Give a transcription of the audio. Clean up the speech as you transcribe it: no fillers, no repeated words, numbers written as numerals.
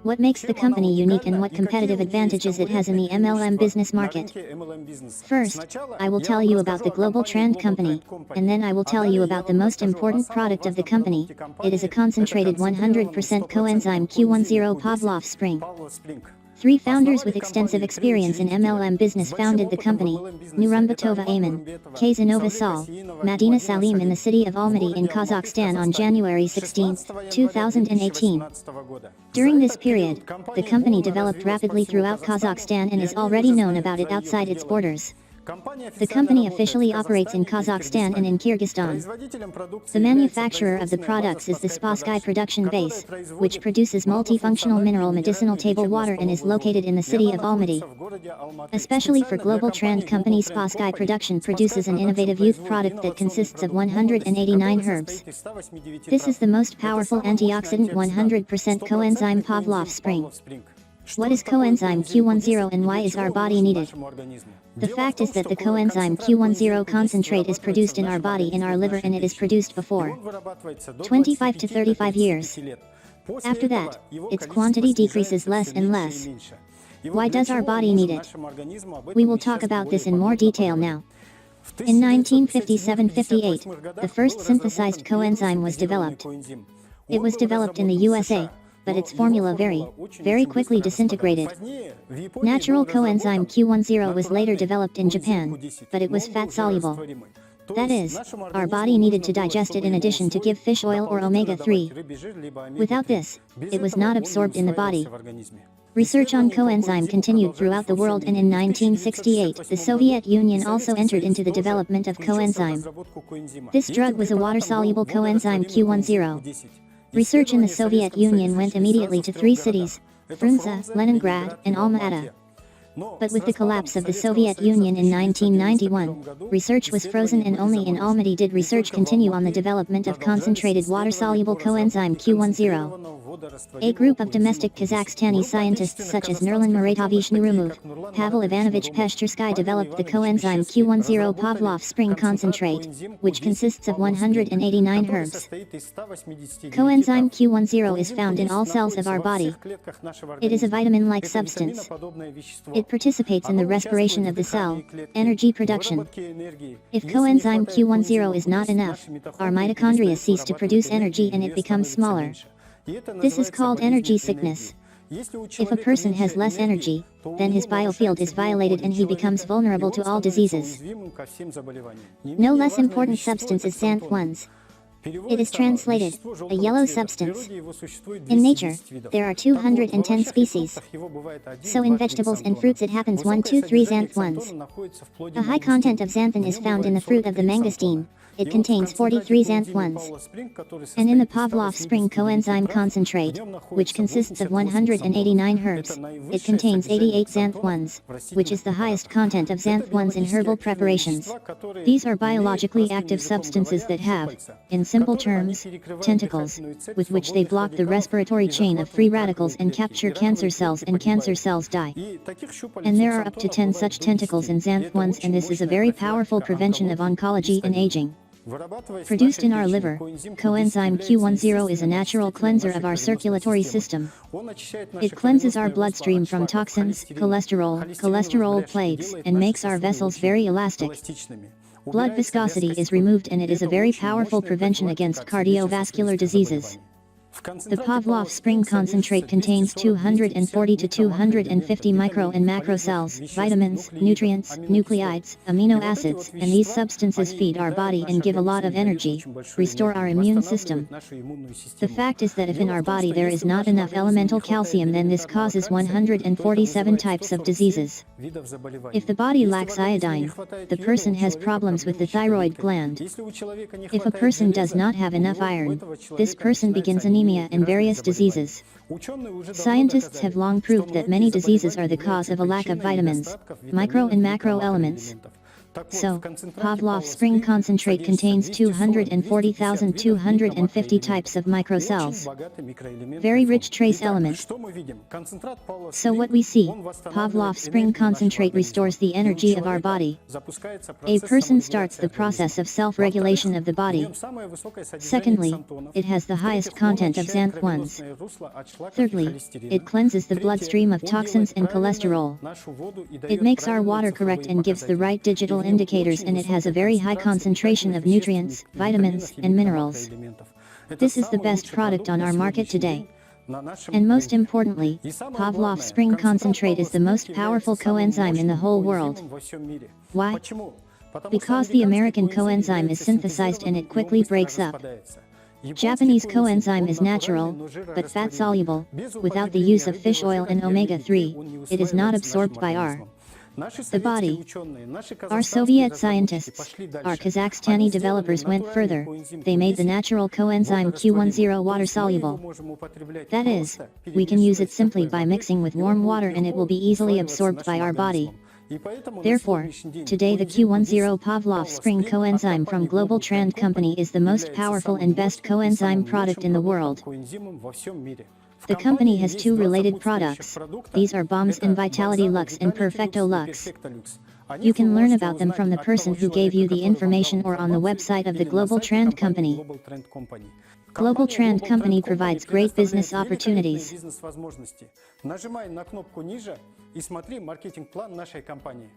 What makes the company unique and what competitive advantages it has in the MLM business market? First, I will tell you about the Global Trend Company, and then I will tell you about the most important product of the company. It is a concentrated 100% coenzyme Q10 Pavlov Spring. Three founders with extensive experience in MLM business founded the company: Nurumbatova Ayman, Kazanova Sal, Madina Salim in the city of Almaty in Kazakhstan on January 16, 2018. During this period, the company developed rapidly throughout Kazakhstan and is already known about it outside its borders. The company officially operates in Kazakhstan and in Kyrgyzstan. The manufacturer of the products is the Spasky Production Base, which produces multifunctional mineral medicinal table water and is located in the city of Almaty. Especially for Global Trend Company, Spasky Production produces an innovative youth product that consists of 189 herbs. This is the most powerful antioxidant 100% coenzyme Pavlov Spring. What is coenzyme Q10 and why is our body needed? The fact is that the coenzyme Q10 concentrate is produced in our body in our liver, and it is produced before 25 to 35 years. After that, its quantity decreases less and less. Why does our body need it? We will talk about this in more detail now. In 1957-58, the first synthesized coenzyme was developed. It was developed in the USA, but its formula very quickly disintegrated. Natural coenzyme Q10 was later developed in Japan, but it was fat-soluble. That is, our body needed to digest it in addition to give fish oil or omega-3. Without this, it was not absorbed in the body. Research on coenzyme continued throughout the world, and in 1968, the Soviet Union also entered into the development of coenzyme. This drug was a water-soluble coenzyme Q10. Research in the Soviet Union went immediately to three cities: Frunze, Leningrad, and Alma-Ata. But with the collapse of the Soviet Union in 1991, research was frozen, and only in Almaty did research continue on the development of concentrated water-soluble coenzyme Q10. A group of domestic Kazakhstani scientists such as Nurlan Muratovich Nurumov, Pavel Ivanovich Peshchersky developed the coenzyme Q10 Pavlov Spring Concentrate, which consists of 189 herbs. Coenzyme Q10 is found in all cells of our body. It is a vitamin-like substance. It participates in the respiration of the cell, energy production. If coenzyme Q10 is not enough, our mitochondria cease to produce energy and it becomes smaller. This is called energy sickness. If a person has less energy, then his biofield is violated and he becomes vulnerable to all diseases. No less important substance is xanth-1. It is translated, a yellow substance. In nature, there are 210 species. So in vegetables and fruits it happens 1, 2, 3 xanth-1. A high content of xanthan is found in the fruit of the mangosteen. It contains 43 xanth-1. And in the Pavlov Spring coenzyme concentrate, which consists of 189 herbs, it contains 88 xanth-1, which is the highest content of xanth-1 in herbal preparations. These are biologically active substances that have, in simple terms, tentacles, with which they block the respiratory chain of free radicals and capture cancer cells, and cancer cells die. And there are up to 10 such tentacles in xanth-1, and this is a very powerful prevention of oncology and aging. Produced in our liver, coenzyme Q10 is a natural cleanser of our circulatory system. It cleanses our bloodstream from toxins, cholesterol plaques, and makes our vessels very elastic. Blood viscosity is removed, and it is a very powerful prevention against cardiovascular diseases. The Pavlov Spring Concentrate contains 240 to 250 micro and macro cells, vitamins, nutrients, nucleides, amino acids, and these substances feed our body and give a lot of energy, restore our immune system. The fact is that if in our body there is not enough elemental calcium, then this causes 147 types of diseases. If the body lacks iodine, the person has problems with the thyroid gland. If a person does not have enough iron, this person begins anemia and various diseases. Scientists have long proved that many diseases are the cause of a lack of vitamins, micro and macro elements. So, Pavlov Spring Concentrate contains 240,250 types of microcells. Very rich trace elements. So what we see, Pavlov Spring Concentrate restores the energy of our body. A person starts the process of self-regulation of the body. Secondly, it has the highest content of xanthines. Thirdly, it cleanses the bloodstream of toxins and cholesterol. It makes our water correct and gives the right digital indicators, and it has a very high concentration of nutrients, vitamins, and minerals. This is the best product on our market today. And most importantly, Pavlov Spring Concentrate is the most powerful coenzyme in the whole world. Why? Because the American coenzyme is synthesized and it quickly breaks up. Japanese coenzyme is natural, but fat-soluble, without the use of fish oil and omega-3, it is not absorbed by the body. Our Soviet scientists, our Kazakhstani developers went further, they made the natural coenzyme Q10 water-soluble. That is, we can use it simply by mixing with warm water and it will be easily absorbed by our body. Therefore, today the Q10 Pavlov Spring coenzyme from Global Trend Company is the most powerful and best coenzyme product in the world. The company has two related products. These are Bombs and Vitality Lux and Perfecto Lux. You can learn about them from the person who gave you the information or on the website of the Global Trend Company. Global Trend Company provides great business opportunities. Нажимай на кнопку ниже и смотри маркетинг-план нашей компании.